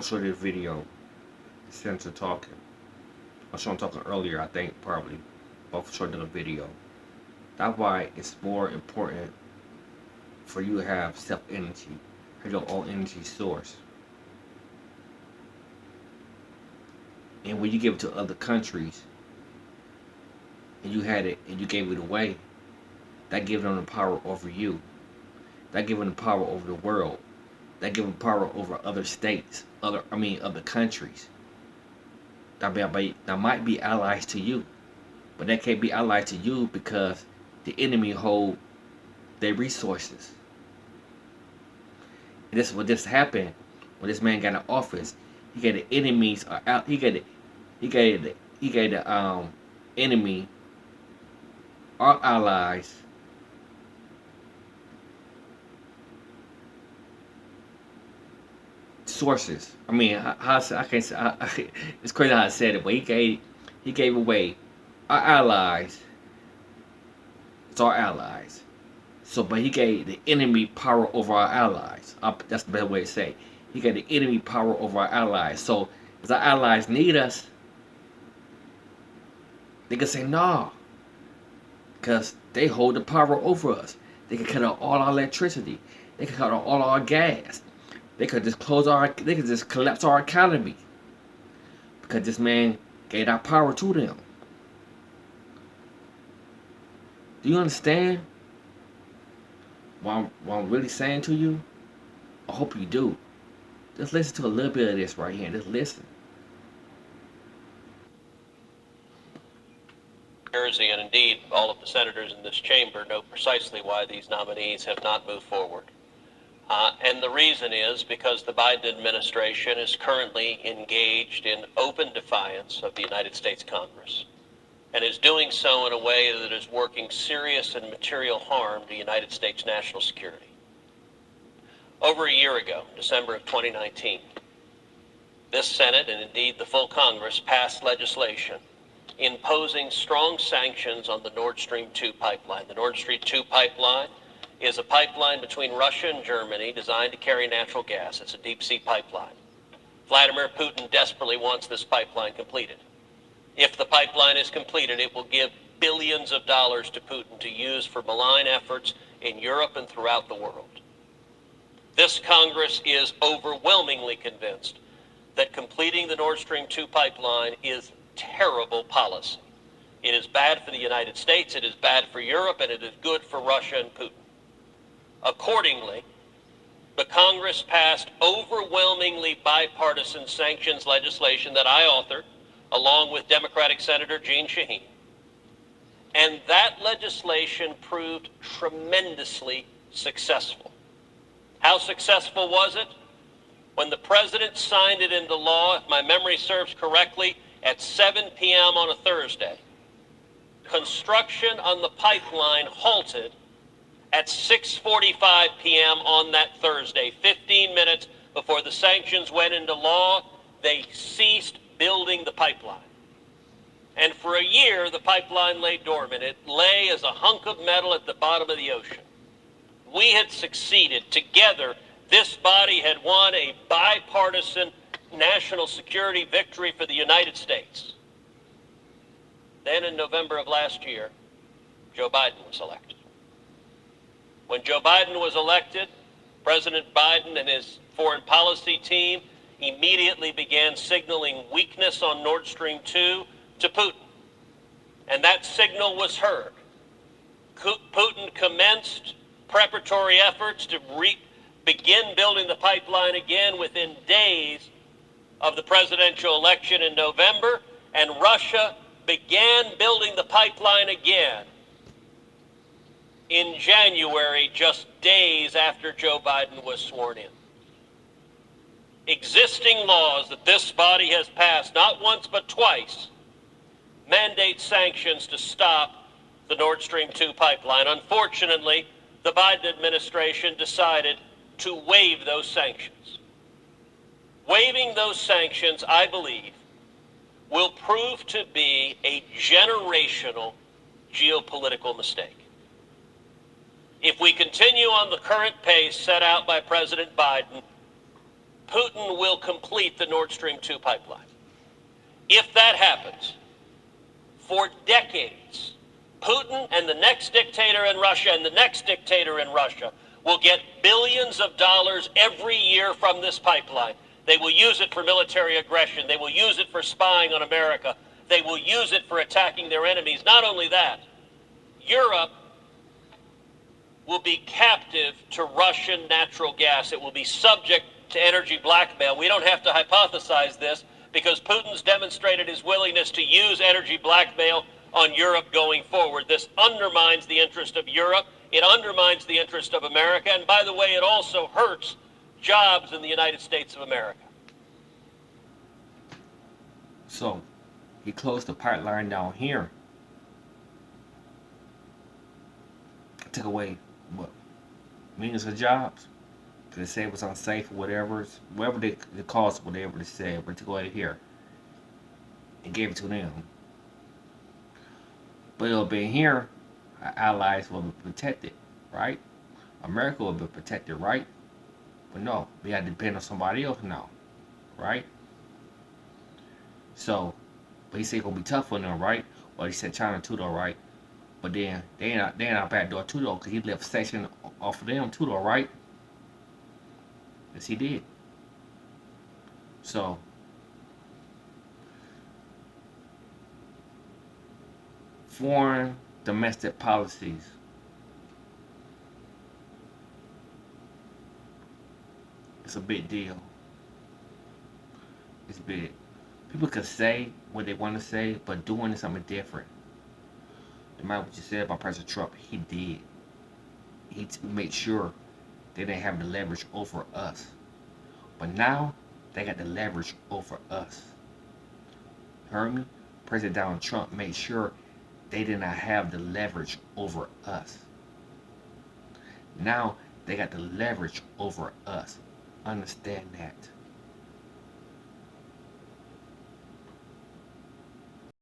I'll show you the video. The senator talking. I saw him talking earlier, I think, probably. But I'll show you the video. That's why it's more important for you to have self-energy. Have your own energy source. And when you give it to other countries, and you had it, and you gave it away, that gives them the power over you. That gives them the power over the world. That gives them power over other states, other countries. That might be allies to you, but that can't be allies to you because the enemy hold their resources. And this is what just happened when this man got in office. He got the enemies out. He got the enemy, our allies, sources. I mean, how I can't say. It's crazy how I said it, but he gave away our allies. It's our allies. So, but he gave the enemy power over our allies. That's the better way to say. He got the enemy power over our allies. So, if our allies need us, they can say no, because they hold the power over us. They can cut out all our electricity. They can cut out all our gas. They could just they could just collapse our economy because this man gave that power to them. Do you understand what I'm really saying to you? I hope you do. Just listen to a little bit of this right here. Just listen. Jersey, and indeed all of the senators in this chamber know precisely why these nominees have not moved forward. And the reason is because the Biden administration is currently engaged in open defiance of the United States Congress and is doing so in a way that is working serious and material harm to United States national security. Over a year ago, December of 2019, this Senate and indeed the full Congress passed legislation imposing strong sanctions on the Nord Stream 2 pipeline. The Nord Stream 2 pipeline is a pipeline between Russia and Germany designed to carry natural gas. It's a deep sea pipeline. Vladimir Putin desperately wants this pipeline completed. If the pipeline is completed, it will give billions of dollars to Putin to use for malign efforts in Europe and throughout the world. This Congress is overwhelmingly convinced that completing the Nord Stream 2 pipeline is terrible policy. It is bad for the United States, it is bad for Europe, and it is good for Russia and Putin. Accordingly, the Congress passed overwhelmingly bipartisan sanctions legislation that I authored, along with Democratic Senator Jeanne Shaheen. And that legislation proved tremendously successful. How successful was it? When the president signed it into law, if my memory serves correctly, at 7 p.m. on a Thursday, construction on the pipeline halted at 6:45 p.m. on that Thursday. 15 minutes before the sanctions went into law, they ceased building the pipeline. And for a year, the pipeline lay dormant. It lay as a hunk of metal at the bottom of the ocean. We had succeeded. Together, this body had won a bipartisan national security victory for the United States. Then in November of last year, Joe Biden was elected. When Joe Biden was elected, President Biden and his foreign policy team immediately began signaling weakness on Nord Stream 2 to Putin. And that signal was heard. Putin commenced preparatory efforts to begin building the pipeline again within days of the presidential election in November, and Russia began building the pipeline again in January, just days after Joe Biden was sworn in. Existing laws that this body has passed, not once but twice, mandate sanctions to stop the Nord Stream 2 pipeline. Unfortunately, the Biden administration decided to waive those sanctions. Waiving those sanctions, I believe, will prove to be a generational geopolitical mistake. If we continue on the current pace set out by President Biden, Putin will complete the Nord Stream 2 pipeline. If that happens, for decades, Putin and the next dictator in Russia and the next dictator in Russia will get billions of dollars every year from this pipeline. They will use it for military aggression. They will use it for spying on America. They will use it for attacking their enemies. Not only that, Europe will be captive to Russian natural gas. It will be subject to energy blackmail. We don't have to hypothesize this because Putin's demonstrated his willingness to use energy blackmail on Europe going forward. This undermines the interest of Europe. It undermines the interest of America. And by the way, it also hurts jobs in the United States of America. So, he closed the pipeline down here. Took away, what, millions of jobs? Because they say it was unsafe or whatever. Whatever they caused, whatever they said, but took away here. And gave it to them. But it'll be here, our allies will be protected, right? America will be protected, right? But no, we had to depend on somebody else now, right? So, but he said it's gonna be tough on them, right? Well, he said China too, though, right? But then they ain't out backdoor too, though, because he left section off of them too, though, right? Yes, he did. So, foreign domestic policies. It's a big deal. It's big. People can say what they want to say, but doing something different. No matter what you said about President Trump, he did. He made sure they didn't have the leverage over us. But now, they got the leverage over us. You heard me? President Donald Trump made sure they did not have the leverage over us. Now, they got the leverage over us. Understand that.